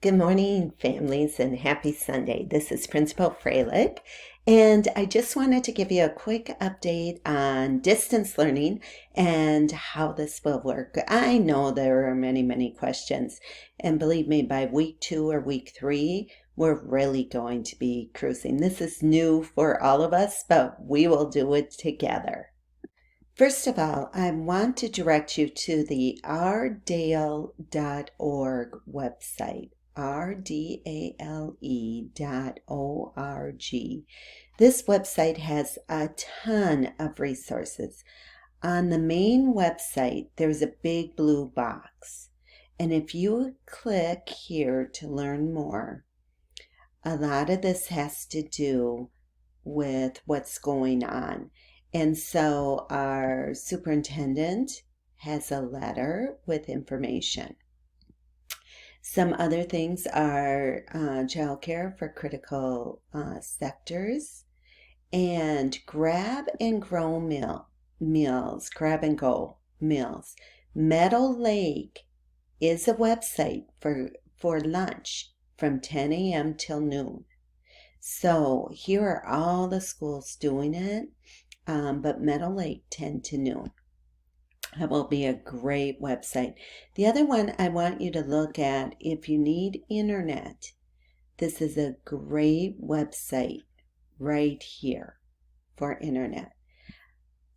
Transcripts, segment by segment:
Good morning, families, and happy Sunday. This is Principal Froelich, and I just wanted to give you a quick update on distance learning and how this will work. I know there are many questions, and believe me, by week 2 or week 3, we're really going to be cruising. This is new for all of us, but we will do it together. First of all, I want to direct you to the rdale.org website, rdale.org. This website has a ton of resources. On the main website, there's a big blue box. And if you click here to learn more, a lot of this has to do with what's going on. And so our superintendent has a letter with information. Some other things are childcare for critical sectors and grab and go meals. Meadow Lake is a website for lunch from 10 a.m. till noon. So here are all the schools doing it, but Meadow Lake 10 to noon. That will be a great website. The other one I want you to look at, if you need internet, this is a great website right here for internet.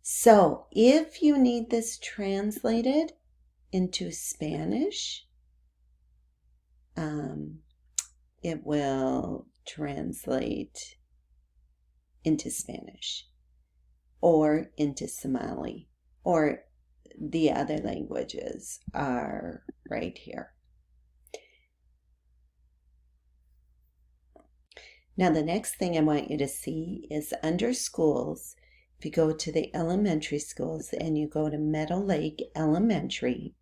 So if you need this translated into Spanish, it will translate into Spanish or into Somali, or the other languages are right here. Now the next thing I want you to see is under schools. If you go to the elementary schools and you go to Meadow Lake Elementary,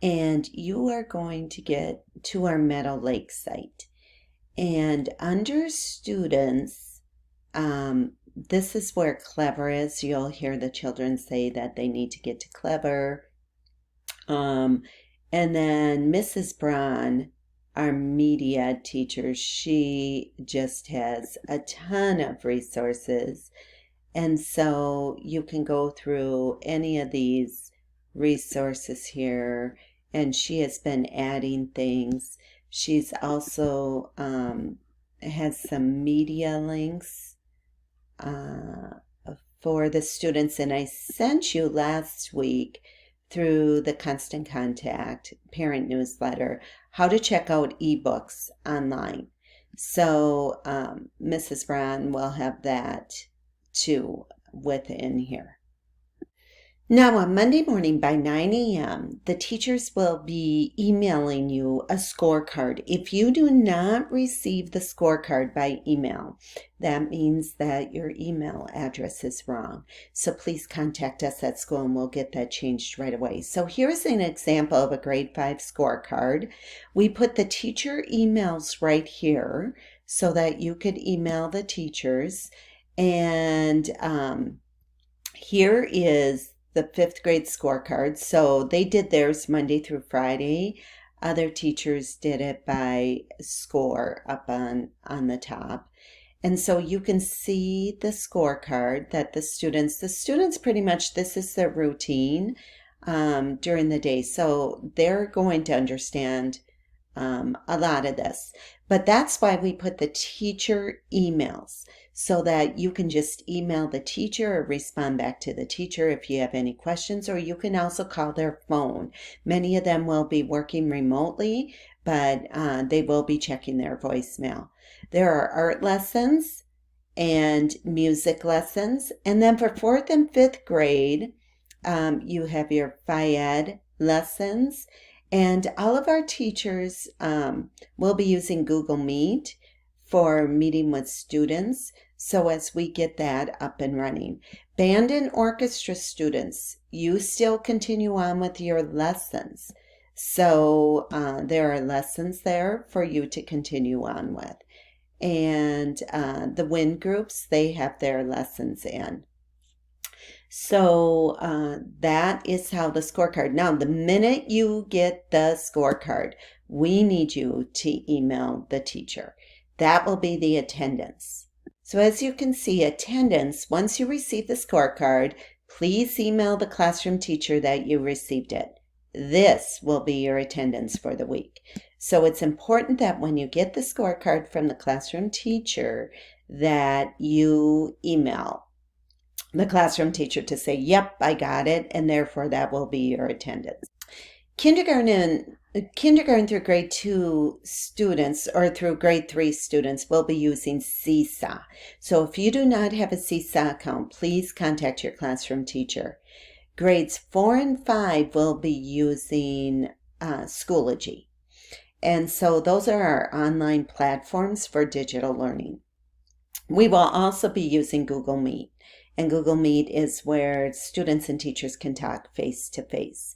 and you are going to get to our Meadow Lake site. And under students, this is where Clever is. You'll hear the children say that they need to get to Clever. And then Mrs. Braun, our media teacher, she just has a ton of resources. And so you can go through any of these resources here, and she has been adding things. She's also has some media links for the students, and I sent you last week through the Constant Contact parent newsletter how to check out ebooks online. So Mrs. Brown will have that too within here. Now on Monday morning by 9 a.m., the teachers will be emailing you a scorecard. If you do not receive the scorecard by email, that means that your email address is wrong. So please contact us at school and we'll get that changed right away. So here's an example of a grade 5 scorecard. We put the teacher emails right here so that you could email the teachers. And here is the 5th grade scorecard. So they did theirs Monday through Friday. Other teachers did it by score up on the top. And so you can see the scorecard that the students pretty much, this is their routine during the day. So they're going to understand a lot of this. But that's why we put the teacher emails, so that you can just email the teacher or respond back to the teacher if you have any questions, or you can also call their phone. Many of them will be working remotely, but they will be checking their voicemail. There are art lessons and music lessons. And then for 4th and 5th grade, you have your Phi-Ed lessons. And all of our teachers will be using Google Meet for meeting with students, so as we get that up and running. Band and orchestra students, you still continue on with your lessons. So there are lessons there for you to continue on with. And the WIN groups, they have their lessons in. So that is how the scorecard. Now, the minute you get the scorecard, we need you to email the teacher. That will be the attendance. So as you can see, attendance, once you receive the scorecard, please email the classroom teacher that you received it. This will be your attendance for the week. So it's important that when you get the scorecard from the classroom teacher that you email the classroom teacher to say, yep, I got it, and therefore that will be your attendance. Kindergarten through grade 2 students or through grade 3 students will be using Seesaw. So if you do not have a Seesaw account, please contact your classroom teacher. Grades 4 and 5 will be using Schoology. And so those are our online platforms for digital learning. We will also be using Google Meet. And Google Meet is where students and teachers can talk face to face.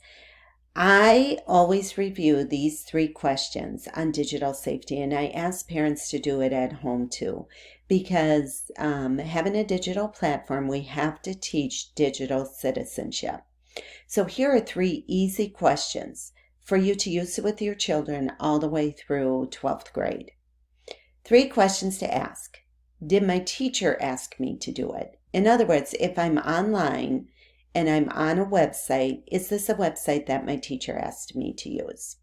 I always review these 3 questions on digital safety, and I ask parents to do it at home too, because having a digital platform, we have to teach digital citizenship. So here are 3 easy questions for you to use with your children all the way through 12th grade. 3 questions to ask. Did my teacher ask me to do it? In other words, if I'm online and I'm on a website, is this a website that my teacher asked me to use?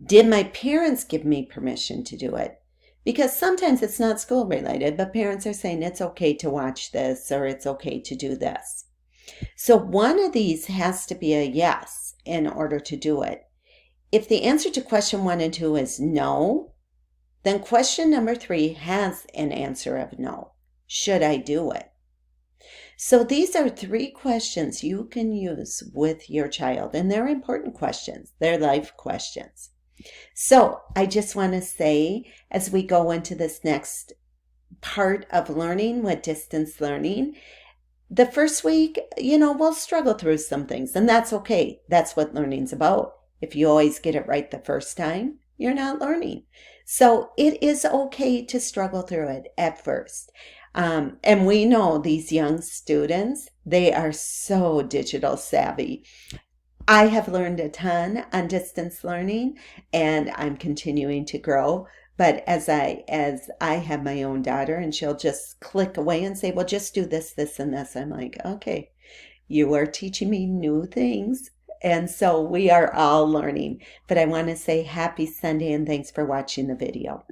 Did my parents give me permission to do it? Because sometimes it's not school related, but parents are saying it's okay to watch this or it's okay to do this. So one of these has to be a yes in order to do it. If the answer to question 1 and 2 is no, then question number 3 has an answer of no. Should I do it? So these are 3 questions you can use with your child, and they're important questions. They're life questions. So I just want to say, as we go into this next part of learning with distance learning, the first week, we'll struggle through some things, and that's okay. That's what learning's about. If you always get it right the first time, you're not learning. So it is okay to struggle through it at first. And we know these young students, they are so digital savvy. I have learned a ton on distance learning, and I'm continuing to grow. But as I have my own daughter, and she'll just click away and say, well, just do this, this, and this. I'm like, okay, you are teaching me new things. And so we are all learning. But I want to say happy Sunday and thanks for watching the video.